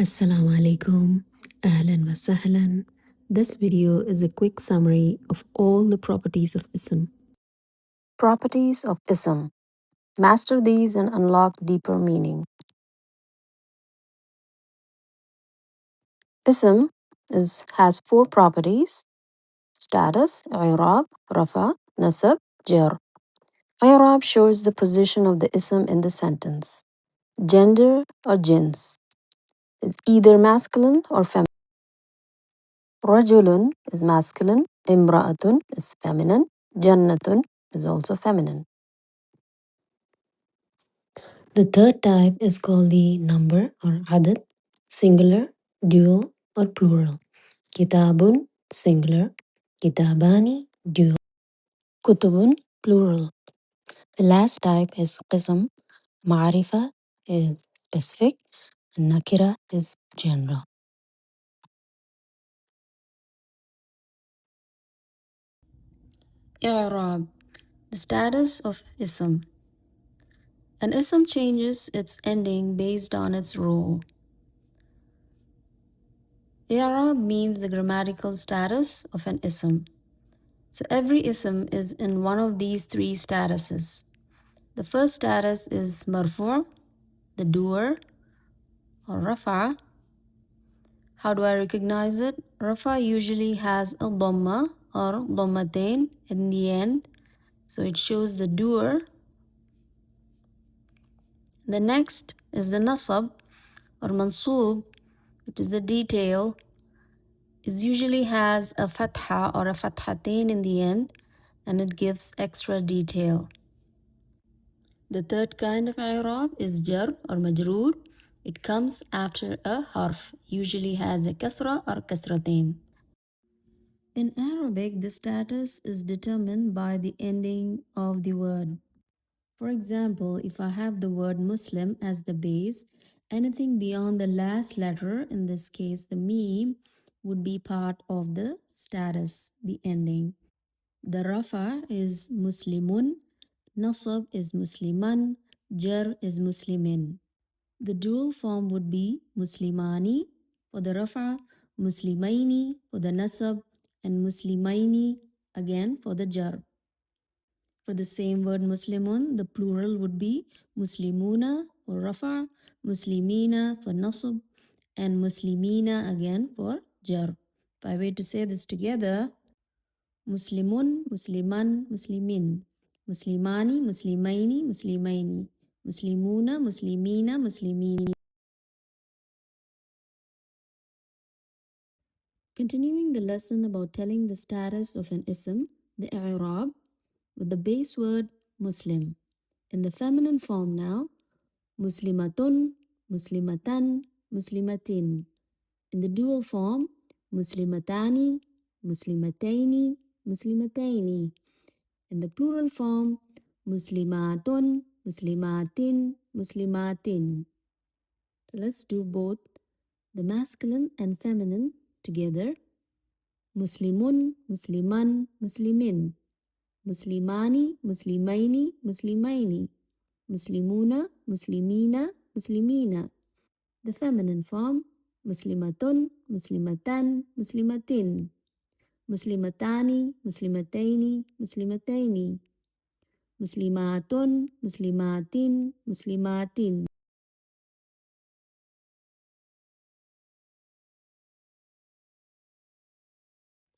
Assalamu alaikum, ahlan wa sahlan. This video is a quick summary of all the properties of ism. Properties of Ism. Master these and unlock deeper meaning. Ism has four properties: status, Irab, rifah, Naṣb, Jarr. Irab shows the position of the ism in the sentence. Gender or Jins is either masculine or feminine. Rajulun is masculine, Imra'atun is feminine, Jannatun is also feminine. The third type is called the number or adad, singular, dual, or plural. Kitabun, singular. Kitabani, dual. Kutubun, plural. The last type is Qism. Marifah is specific, and Nakirah is general. Irab, the status of ism. An ism changes its ending based on its role. Irab means the grammatical status of an ism. So every ism is in one of these three statuses. The first status is marfu', the doer, or raf'a. How do I recognize it? Raf'a usually has a dhamma or dhammatain in the end. So it shows the doer. The next is the Naṣb or mansoob, which is the detail. It usually has a fatha or a fathatain in the end, and it gives extra detail. The third kind of i'rab is jar or majroor. It comes after a harf, usually has a kasra or kasratain. In Arabic, the status is determined by the ending of the word. For example, if I have the word Muslim as the base, anything beyond the last letter, in this case the meme, would be part of the status, the ending. The rafa is Muslimun, Naṣb is Musliman, Jarr is Muslimin. The dual form would be Muslimani for the rafa, Muslimaini for the Naṣb, and Muslimaini again for the Jarr. For the same word Muslimun, the plural would be Muslimuna for rafa, Muslimina for Naṣb, and Muslimina again for Jarr. By way to say this together, Muslimun, Musliman, Muslimin, Muslimani, Muslimaini, Muslimaini, Muslimuna, Muslimina, Muslimini. Continuing the lesson about telling the status of an ism, the i'rab, with the base word Muslim. In the feminine form now, Muslimatun, Muslimatan, Muslimatin. In the dual form, Muslimatani, Muslimataini, Muslimataini. In the plural form, Muslimatun, Muslimatin, Muslimatin. So let's do both the masculine and feminine together. Muslimun, Musliman, Muslimin. Muslimani, Muslimaini, Muslimaini. Muslimuna, Muslimina, Muslimina. The feminine form, Muslimatun, Muslimatan, Muslimatin. Muslimatani, Muslimataini, Muslimataini. Muslimatun, Muslimatin, Muslimatin.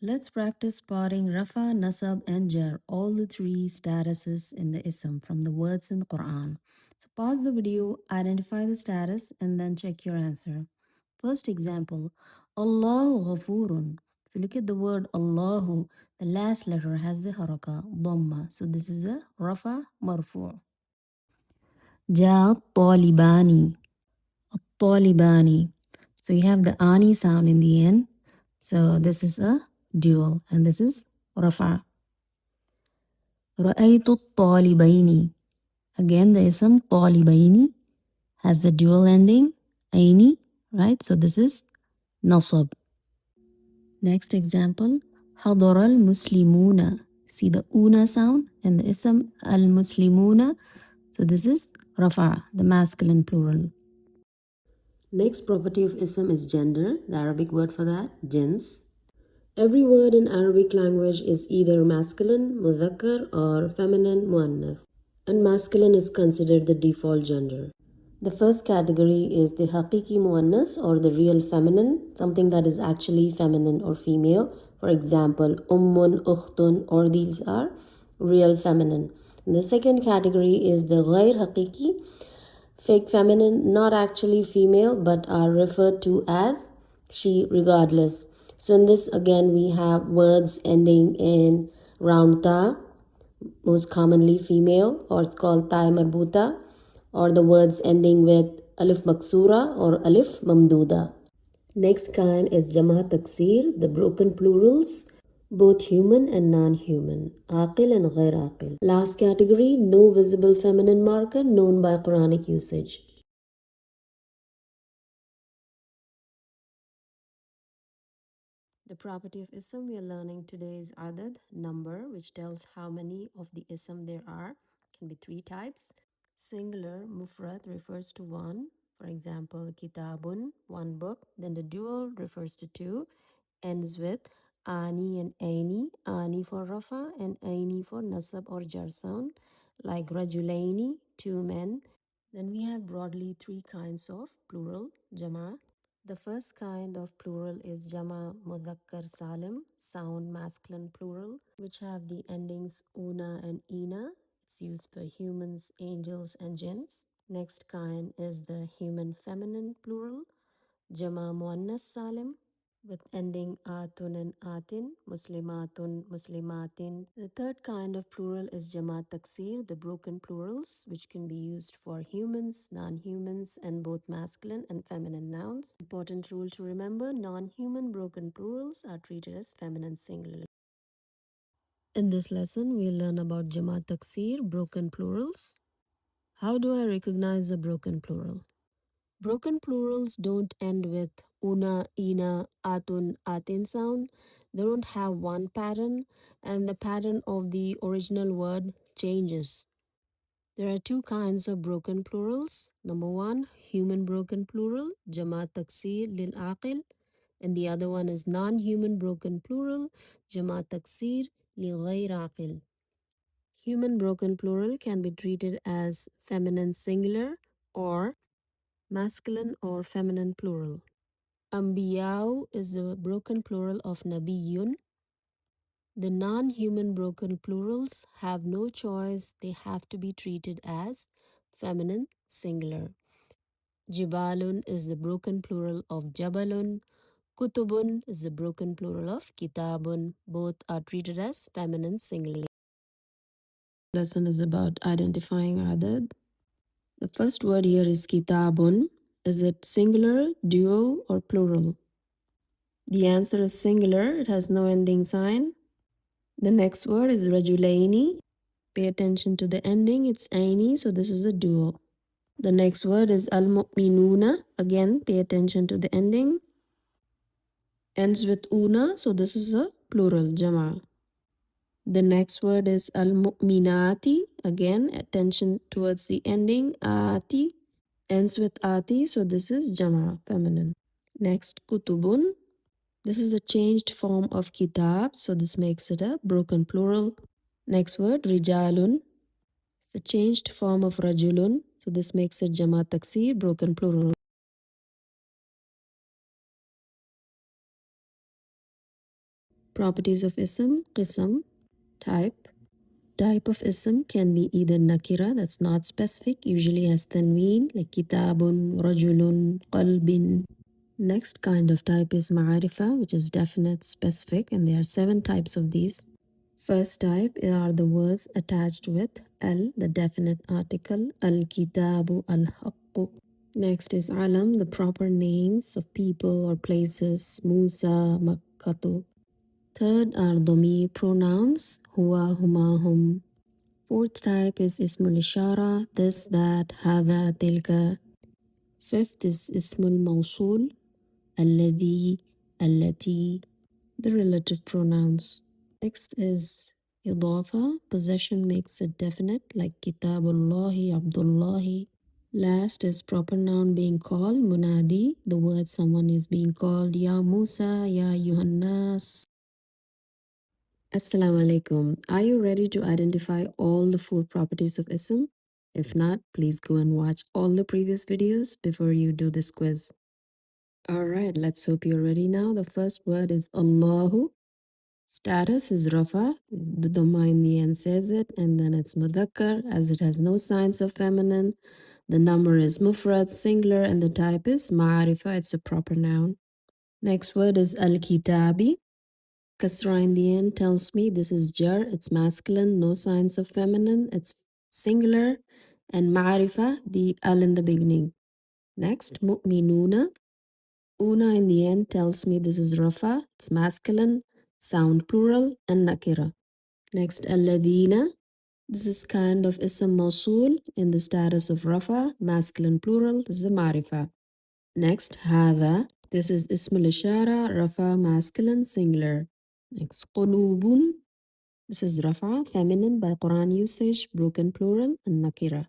Let's practice spotting rafa, nasab, and jar, all the three statuses in the ism from the words in the Qur'an. So pause the video, identify the status, and then check your answer. First example, Allahu Ghafurun. If you look at the word Allahu, the last letter has the haraka, dhamma. So this is a rafa marfu'. Ja talibani, talibani. So you have the ani sound in the end. So this is a dual, and this is rafa. Ra'aytu talibaini. Again, the ism talibaini has the dual ending, aini, right? So this is naṣb. Next example, Hadara al-Muslimuna. See the una sound and the ism al-Muslimuna. So this is rafa, the masculine plural. Next property of ism is gender, the Arabic word for that, jins. Every word in Arabic language is either masculine, mudhakkar, or feminine, muannath. And masculine is considered the default gender. The first category is the haqiqi muannas or the real feminine, something that is actually feminine or female. For example, ummun, ukhtun, or these are real feminine. And the second category is the ghair haqiqi, fake feminine, not actually female but are referred to as she regardless. So in this again we have words ending in round ta, most commonly female, or it's called ta marbuta, or the words ending with alif maksura or alif mamduda. Next kind is jama taksir, the broken plurals, both human and non-human, aqil and ghair aqil. Last category, no visible feminine marker known by Quranic usage. The property of ism we are learning today is adad, number, which tells how many of the ism there are. Can be three types. Singular, mufrad, refers to one. For example, kitabun, one book. Then the dual refers to two. Ends with ani and aini. Ani for rafa and aini for nasab or jar sound. Like rajulaini, two men. Then we have broadly three kinds of plural, jama. The first kind of plural is jama mudhakkar salim, sound masculine plural, which have the endings una and ina. It's used for humans, angels, and jins. Next kind is the human feminine plural, jama muannas salim, with ending atun and atin, muslimatun, muslimatin. The third kind of plural is jama taksir, the broken plurals, which can be used for humans, non-humans, and both masculine and feminine nouns. Important rule to remember, non-human broken plurals are treated as feminine singular. In this lesson, we'll learn about jama taksir, broken plurals. How do I recognize a broken plural? Broken plurals don't end with una, ina, atun, atin sound. They don't have one pattern, and the pattern of the original word changes. There are two kinds of broken plurals. Number one, human broken plural, jama taksir lil aqil, and the other one is non-human broken plural, jama taksir li ghayr aqil. Human broken plural can be treated as feminine singular or masculine or feminine plural. Ambiyau is the broken plural of nabiyun. The non-human broken plurals have no choice. They have to be treated as feminine singular. Jibalun is the broken plural of jabalun. Kutubun is the broken plural of kitabun. Both are treated as feminine singular. Lesson is about identifying adad. The first word here is kitabun. Is it singular, dual, or plural? The answer is singular. It has no ending sign. The next word is rajulaini. Pay attention to the ending. It's aini, so this is a dual. The next word is al-mu'minuna. Again, pay attention to the ending. Ends with una, so this is a plural, jama. The next word is al-mu'minati. Again, attention towards the ending, ati. Ends with ati, so this is jama, feminine. Next, kutubun. This is the changed form of kitab, so this makes it a broken plural. Next word, rijalun. It's the changed form of rajulun, so this makes it jama taksir, broken plural. Properties of ism, qism, type. Type of ism can be either nakira, that's not specific, usually has tanween, like kitabun, rajulun, qalbin. Next kind of type is marifah, which is definite, specific, and there are 7 types of these. First type are the words attached with al, the definite article, al-kitabu, al-haqqu. Next is alam, the proper names of people or places, Musa, Makkatu. Third are dhamir pronouns, huwa, huma, hum. Fourth type is ismul ishara, this, that, hadha, tilka. Fifth is ismul mawsul, alladhi, allati, the relative pronouns. Next is idafa, possession makes it definite, like kitabullahi, abdullahi. Last is proper noun being called, munadi, the word someone is being called, Ya Musa, Ya Yuhannas. Assalamu alaikum. Are you ready to identify all the 4 properties of ism? If not, please go and watch all the previous videos before you do this quiz. Alright, let's hope you're ready now. The first word is Allahu. Status is rafa. The dhamma in the end says it, and then it's mudhakkar as it has no signs of feminine. The number is mufrad, singular, and the type is Marifah. It's a proper noun. Next word is al-kitabi. Kasra in the end tells me this is Jarr. It's masculine, no signs of feminine. It's singular. And Marifah, the al in the beginning. Next, mu'minuna. Una in the end tells me this is rafa. It's masculine, sound plural, and nakirah. Next, alladhina. This is kind of ism mawsul in the status of rafa, masculine plural. This is a marifah. Next, hadha. This is ismul ishara, rafa, masculine, singular. Next, qulubun. This is rafa, feminine by Quran usage, broken plural, and nakira.